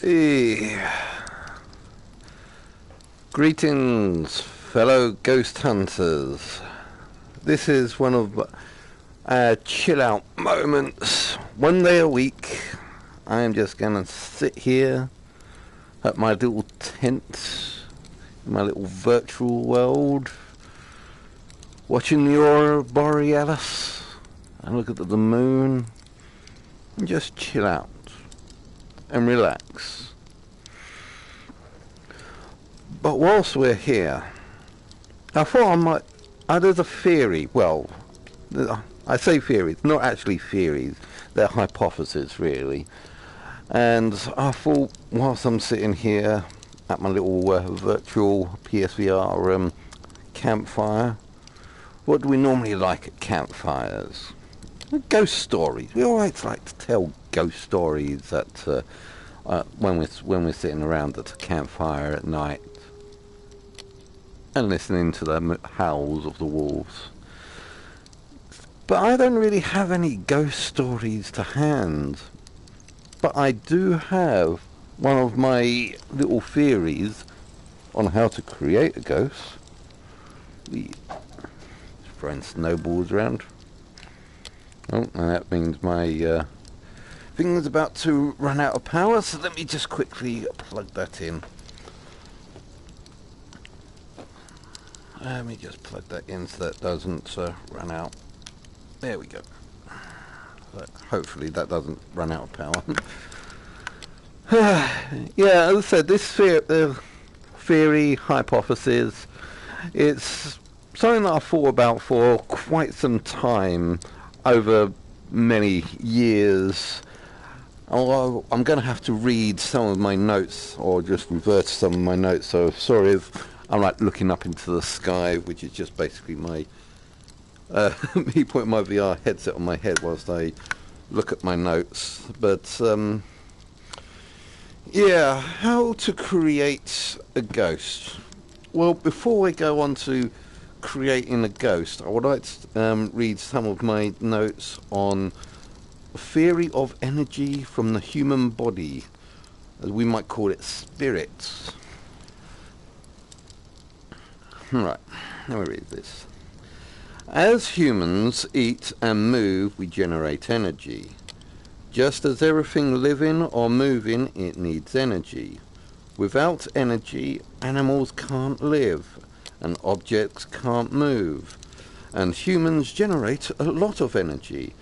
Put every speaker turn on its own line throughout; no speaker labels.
Hey. Greetings, fellow ghost hunters. This is one of our chill out moments. One day a week, I am just gonna sit here at my little tent, in my little virtual world, watching the aurora borealis and look at the moon and just chill out and relax. But whilst we're here, I thought I might... there's a theory. Well, I say theories, not actually theories. They're hypotheses, really. And I thought, whilst I'm sitting here at my little virtual PSVR campfire, what do we normally like at campfires? Ghost stories. We always like to tell ghost stories at when we're sitting around at a campfire at night and listening to the howls of the wolves. But I don't really have any ghost stories to hand. But I do have one of my little theories on how to create a ghost. Throwing snowballs around. Oh, and that means my thing is about to run out of power, so let me just quickly plug that in. Let me just plug that in so that doesn't run out. There we go. So hopefully that doesn't run out of power. Yeah, as I said, this theory, hypothesis, it's something that I thought about for quite some time, over many years. Although I'm going to have to read some of my notes, or just revert to some of my notes, so sorry if I'm like looking up into the sky, which is just basically my me putting my VR headset on my head whilst I look at my notes. But yeah, how to create a ghost. Well, before I go on to creating a ghost, I would like to read some of my notes on theory of energy from the human body, as we might call it, spirits. Right, let me read this. As humans eat and move, we generate energy. Just as everything living or moving, it needs energy. Without energy, animals can't live, and objects can't move. And humans generate a lot of energy,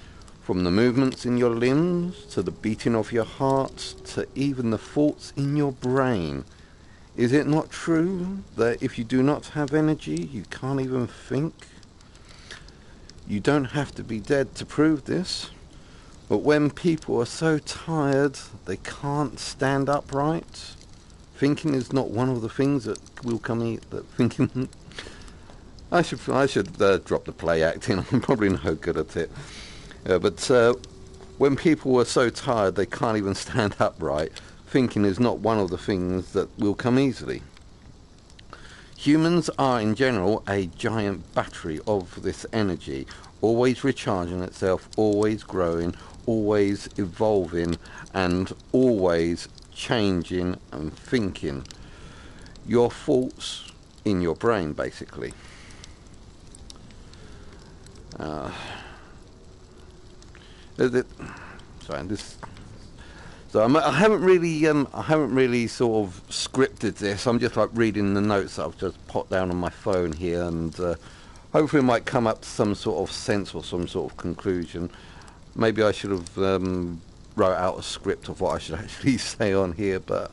from the movements in your limbs, to the beating of your heart, to even the thoughts in your brain. Is it not true that if you do not have energy, you can't even think? You don't have to be dead to prove this, but when people are so tired they can't stand upright, thinking is not one of the things that will come that thinking... I should drop the play acting. I'm probably no good at it. But when people are so tired they can't even stand upright, thinking is not one of the things that will come easily. Humans are in general a giant battery of this energy, always recharging itself, always growing, always evolving, and always changing and thinking. Your thoughts in your brain, basically. So I haven't really sort of scripted this. I'm just like reading the notes that I've just put down on my phone here, and hopefully it might come up to some sort of sense or some sort of conclusion. Maybe I should have wrote out a script of what I should actually say on here, but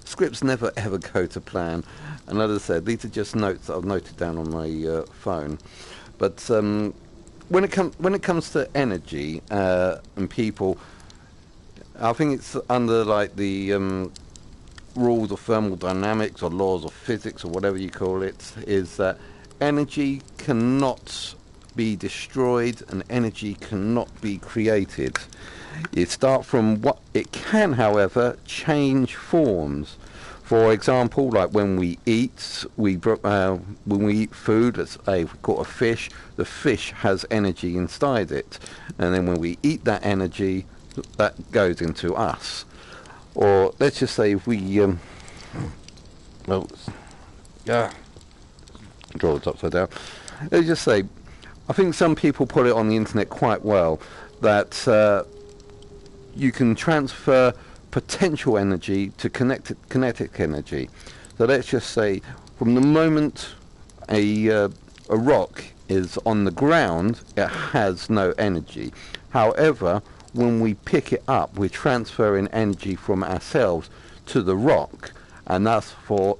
scripts never ever go to plan. And as I said, these are just notes that I've noted down on my phone. But when it comes to energy and people, I think it's under like the rules of thermodynamics or laws of physics or whatever you call it, is that energy cannot be destroyed and energy cannot be created. You start from what it can, however, change forms. For example, like when we eat food, let's say we caught a fish, the fish has energy inside it, and then when we eat that energy, that goes into us. Or let's just say if we well, yeah, draw it upside down. Let's just say, I think some people put it on the internet quite well, that you can transfer potential energy to kinetic energy. So let's just say, from the moment a rock is on the ground, it has no energy. However, when we pick it up, we're transferring energy from ourselves to the rock, and therefore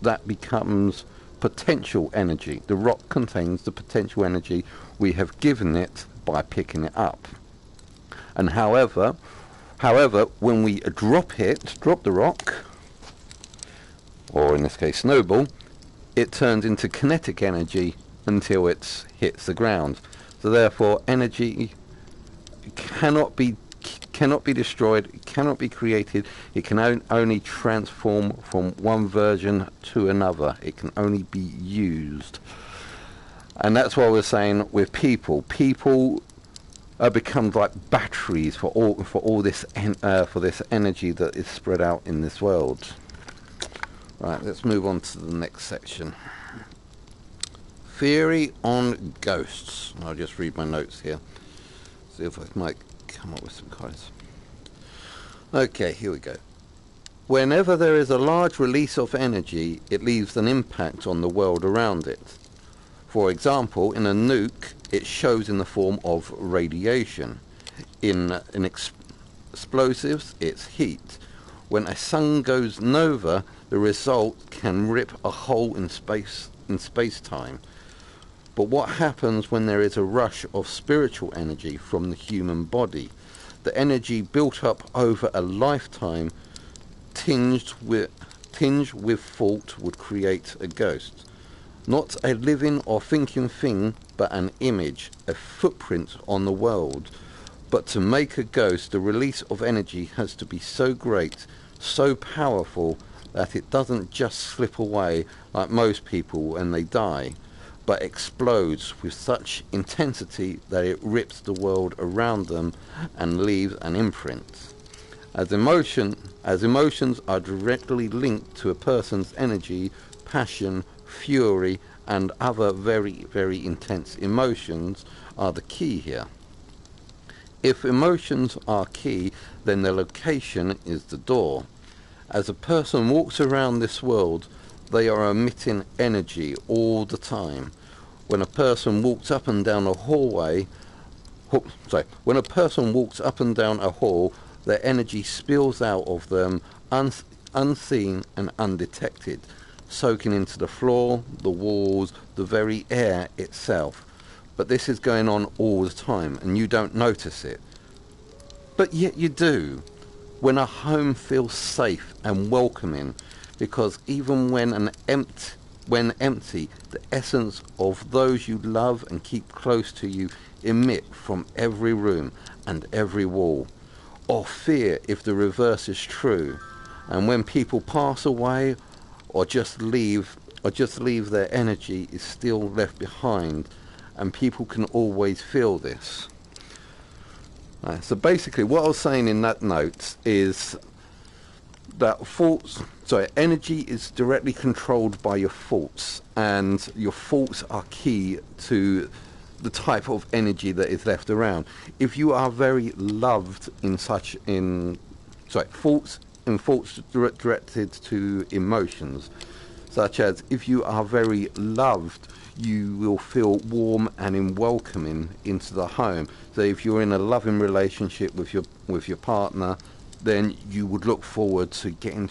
that becomes potential energy. The rock contains the potential energy we have given it by picking it up. And however, when we drop the rock, or in this case snowball, it turns into kinetic energy until it hits the ground. So therefore, energy cannot be destroyed, it cannot be created. It can only transform from one version to another. It can only be used. And that's why we're saying with people become like batteries for all this for this energy that is spread out in this world. Right, let's move on to the next section. Theory on ghosts. I'll just read my notes here. See if I might come up with some guys. Okay, here we go. Whenever there is a large release of energy, it leaves an impact on the world around it. For example, in a nuke, it shows in the form of radiation. In explosives, it's heat. When a sun goes nova, the result can rip a hole in space-time. But what happens when there is a rush of spiritual energy from the human body? The energy built up over a lifetime, tinged with thought, would create a ghost. Not a living or thinking thing, but an image, a footprint on the world. But to make a ghost, the release of energy has to be so great, so powerful, that it doesn't just slip away like most people when they die, but explodes with such intensity that it rips the world around them and leaves an imprint. As emotions are directly linked to a person's energy, passion, fury, and other very, very intense emotions are the key here. If emotions are key, then the location is the door. As a person walks around this world, they are emitting energy all the time. When a person walks up and down a hallway, when a person walks up and down a hall, their energy spills out of them unseen and undetected, soaking into the floor, the walls, the very air itself. But this is going on all the time, and you don't notice it. But yet you do, when a home feels safe and welcoming, because even when empty, the essence of those you love and keep close to you emit from every room and every wall. Or fear if the reverse is true. And when people pass away or just leave their energy is still left behind, and people can always feel this. So basically what I was saying in that note is that energy is directly controlled by your thoughts, and your thoughts are key to the type of energy that is left around. If you are very loved thoughts directed to emotions, such as if you are very loved, you will feel warm and welcoming into the home. So if you're in a loving relationship with your partner, then you would look forward to getting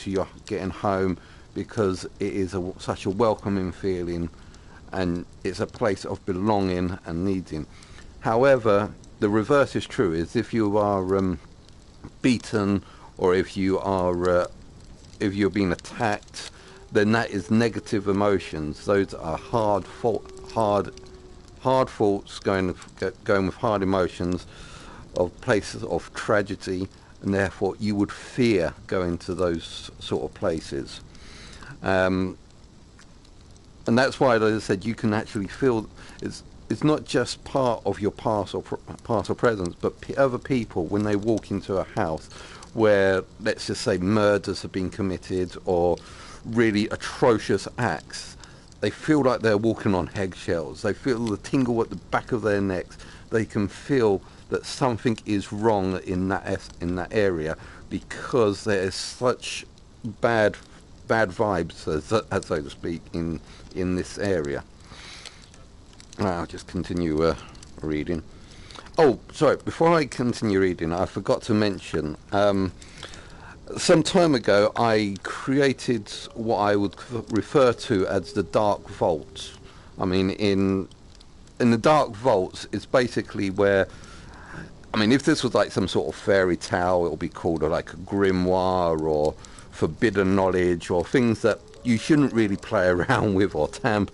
home, because it is such a welcoming feeling, and it's a place of belonging and needing. However, the reverse is true. Is if you are beaten, or if you're being attacked, then that is negative emotions. Those are hard thoughts going with hard emotions of places of tragedy, and therefore you would fear going to those sort of places. And that's why, as I said, you can actually feel it's it's not just part of your past or past or present, but other people when they walk into a house where, let's just say, murders have been committed or really atrocious acts, they feel like they're walking on eggshells. They feel the tingle at the back of their necks. They can feel that something is wrong in that area because there is such bad vibes, as so to speak, in this area. I'll just continue reading. Oh, sorry, before I continue reading, I forgot to mention, some time ago I created what I would refer to as the Dark Vault. I mean, in the Dark Vaults, it's basically where, I mean, if this was like some sort of fairy tale, it would be called like a grimoire or forbidden knowledge or things that you shouldn't really play around with or tamper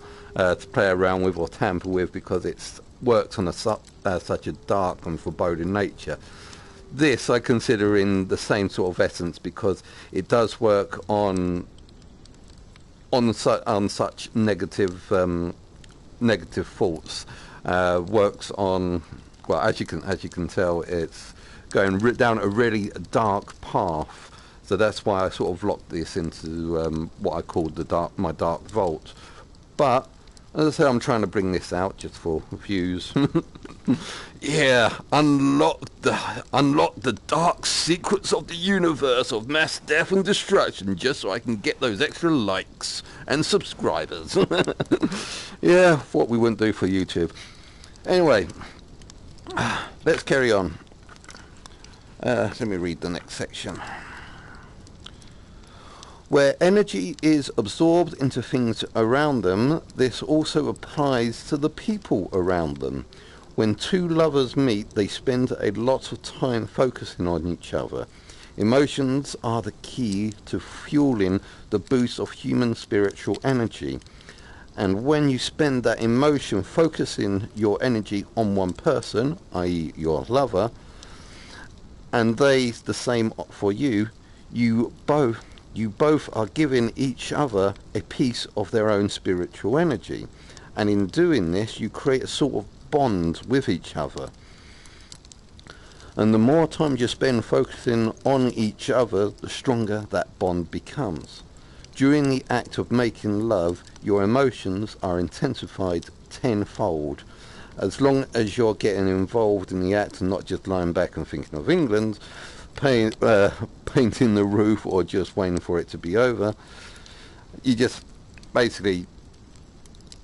with because it works on such a dark and foreboding nature. This I consider in the same sort of essence because it does work on such negative thoughts. Works on, well, as you can tell, it's going down a really dark path. So that's why I sort of locked this into what I called my dark vault. But as I said, I'm trying to bring this out just for views. Yeah, unlock the dark secrets of the universe of mass death and destruction, just so I can get those extra likes and subscribers. Yeah, what we wouldn't do for YouTube. Anyway, let's carry on. Let me read the next section. Where energy is absorbed into things around them, this also applies to the people around them. When two lovers meet, they spend a lot of time focusing on each other. Emotions are the key to fueling the boost of human spiritual energy. And when you spend that emotion focusing your energy on one person, i.e. your lover, and they the same for you, you both are giving each other a piece of their own spiritual energy. And in doing this, you create a sort of bond with each other. And the more time you spend focusing on each other, the stronger that bond becomes. During the act of making love, your emotions are intensified tenfold. As long as you're getting involved in the act and not just lying back and thinking of England, painting the roof or just waiting for it to be over, you just basically,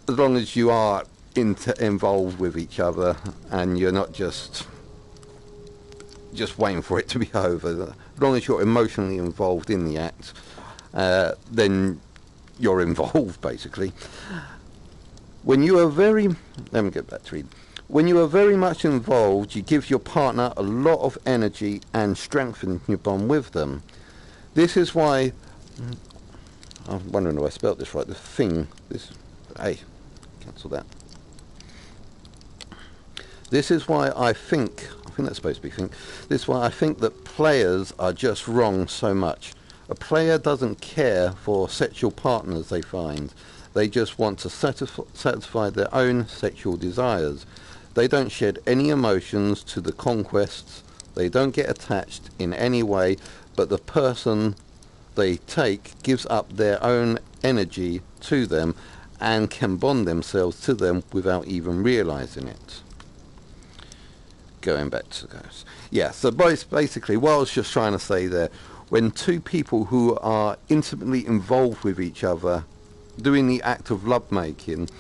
as long as you are involved with each other and you're not just waiting for it to be over, as long as you're emotionally involved in the act, then you're involved basically. When you are very When you are very much involved, you give your partner a lot of energy and strengthen your bond with them. This is why, I'm wondering if I spelled this right, cancel that. This is why I think that's supposed to be think, this is why I think that players are just wrong so much. A player doesn't care for sexual partners they find. They just want to satisfy their own sexual desires. They don't shed any emotions to the conquests. They don't get attached in any way, but the person they take gives up their own energy to them and can bond themselves to them without even realizing it. Going back to those. Yeah, so basically what I was just trying to say there, when two people who are intimately involved with each other doing the act of lovemaking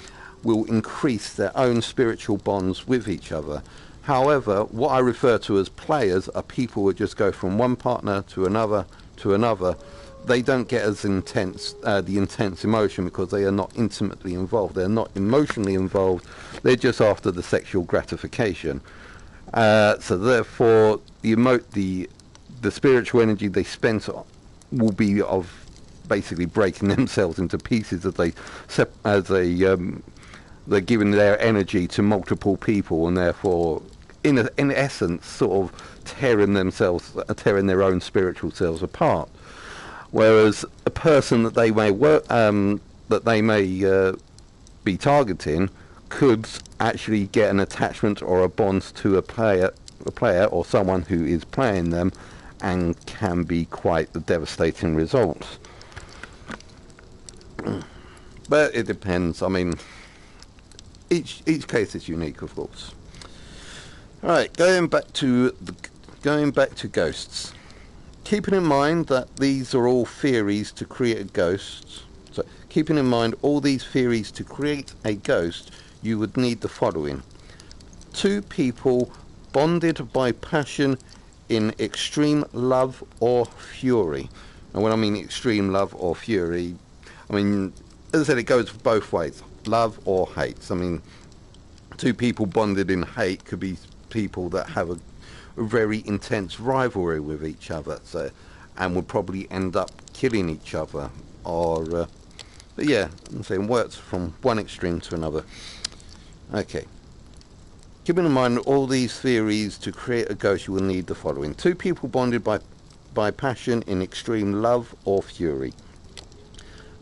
will increase their own spiritual bonds with each other. However, what I refer to as players are people who just go from one partner to another to another. They don't get as intense, the intense emotion, because they are not intimately involved. They're not emotionally involved. They're just after the sexual gratification. So therefore, the spiritual energy they spent will be of basically breaking themselves into pieces as they're giving their energy to multiple people, and therefore, in essence, sort of tearing their own spiritual selves apart. Whereas a person that they may be targeting could actually get an attachment or a bond to a player or someone who is playing them, and can be quite the devastating result. But it depends. I mean, each case is unique, of course. All right, going back to ghosts. Keeping in mind that these are all theories to create a ghost. So, keeping in mind all these theories to create a ghost, you would need the following: 2 people bonded by passion in extreme love or fury. And when I mean extreme love or fury, I mean, as I said, it goes both ways, love or hate. I mean, 2 people bonded in hate could be people that have a very intense rivalry with each other, so, and would probably end up killing each other, or but yeah, I'm saying works from one extreme to another. Okay, keeping in mind all these theories to create a ghost, you will need the following: 2 people bonded by passion in extreme love or fury,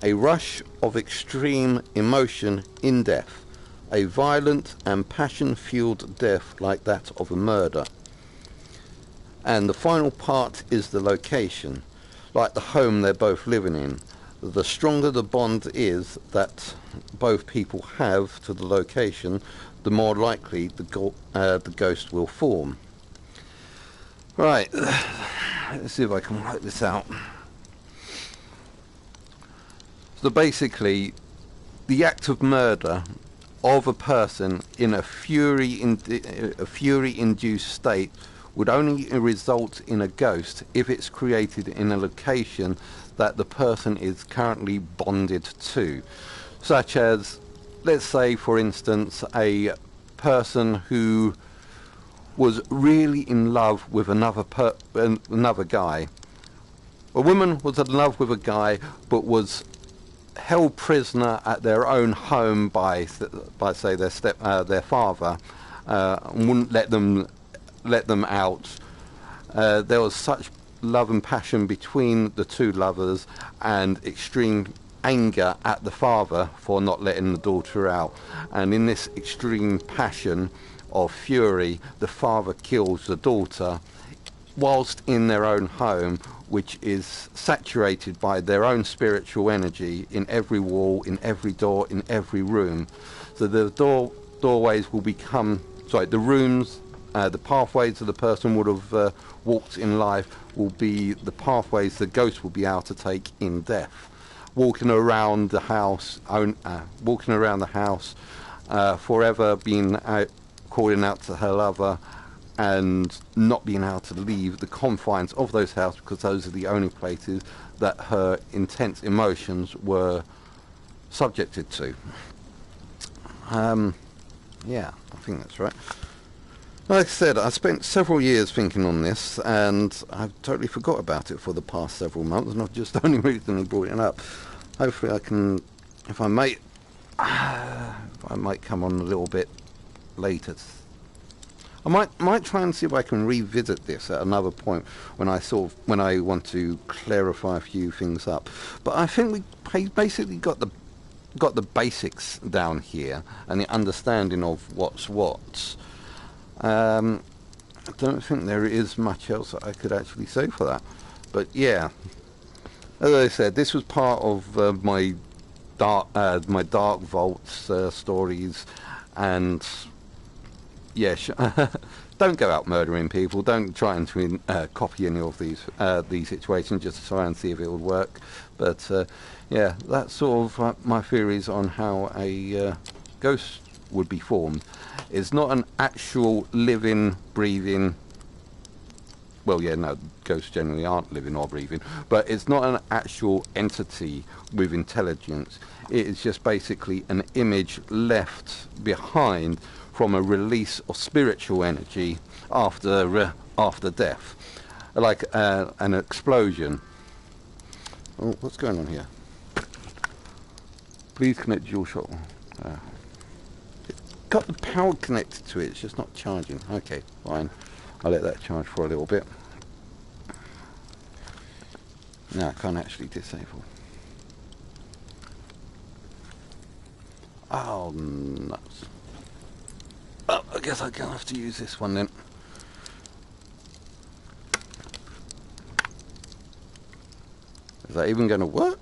a rush of extreme emotion in death, a violent and passion-fueled death like that of a murder. And the final part is the location, like the home they're both living in. The stronger the bond is that both people have to the location, the more likely the ghost will form. Right, let's see if I can work this out. So basically, the act of murder of a person in a fury-induced state would only result in a ghost if it's created in a location that the person is currently bonded to. Such as, let's say for instance, a person who was really in love with another guy. A woman was in love with a guy but was held prisoner at their own home by say their father, and wouldn't let them out. There was such love and passion between the 2 lovers, and extreme anger at the father for not letting the daughter out. And in this extreme passion of fury, the father kills the daughter whilst in their own home, which is saturated by their own spiritual energy in every wall, in every door, in every room. So the doorways will become, the rooms, the pathways that the person would have walked in life will be the pathways the ghost will be able to take in death. Walking around the house, forever being out, calling out to her lover, and not being able to leave the confines of those houses, because those are the only places that her intense emotions were subjected to. Yeah, I think that's right. Like I said, I spent several years thinking on this, and I've totally forgot about it for the past several months, and I've just only recently brought it up. Hopefully I can, if I might come on a little bit later. I might try and see if I can revisit this at another point when I want to clarify a few things up. But I think we basically got the basics down here and the understanding of what's what. I don't think there is much else that I could actually say for that. But yeah, as I said, this was part of my dark vaults stories, and yeah, don't go out murdering people. Don't try and copy any of these situations just to try and see if it would work. But yeah, that's sort of my theories on how a ghost would be formed. It's not an actual living, breathing. Well, yeah, no, ghosts generally aren't living or breathing, but it's not an actual entity with intelligence. It is just basically an image left behind from a release of spiritual energy after death, like an explosion. Oh, what's going on here? Please connect dual shot. It's got the power connected to it, it's just not charging. Okay, fine. I'll let that charge for a little bit. No, I can't actually disable. Oh, nuts. guess I'm going to have to use this one then. Is that even going to work?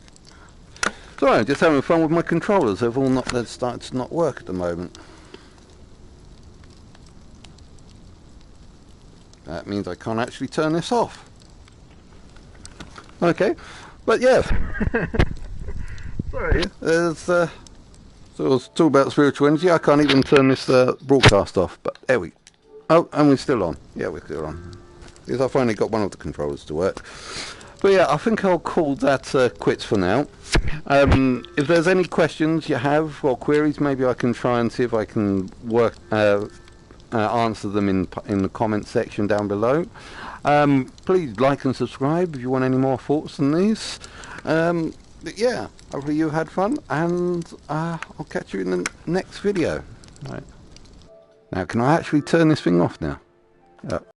Sorry, I'm just having fun with my controllers. They've started to not work at the moment. That means I can't actually turn this off. Okay, but yeah. Sorry, there's so it's all about spiritual energy. I can't even turn this broadcast off, but there we go. Oh, and we're still on. Yeah, we're still on. Because I finally got one of the controllers to work. But yeah, I think I'll call that quits for now. If there's any questions you have or queries, maybe I can try and see if I can work answer them in the comment section down below. Please like and subscribe if you want any more thoughts on these. But yeah, hopefully you had fun, and I'll catch you in the next video. Right. Now, can I actually turn this thing off now?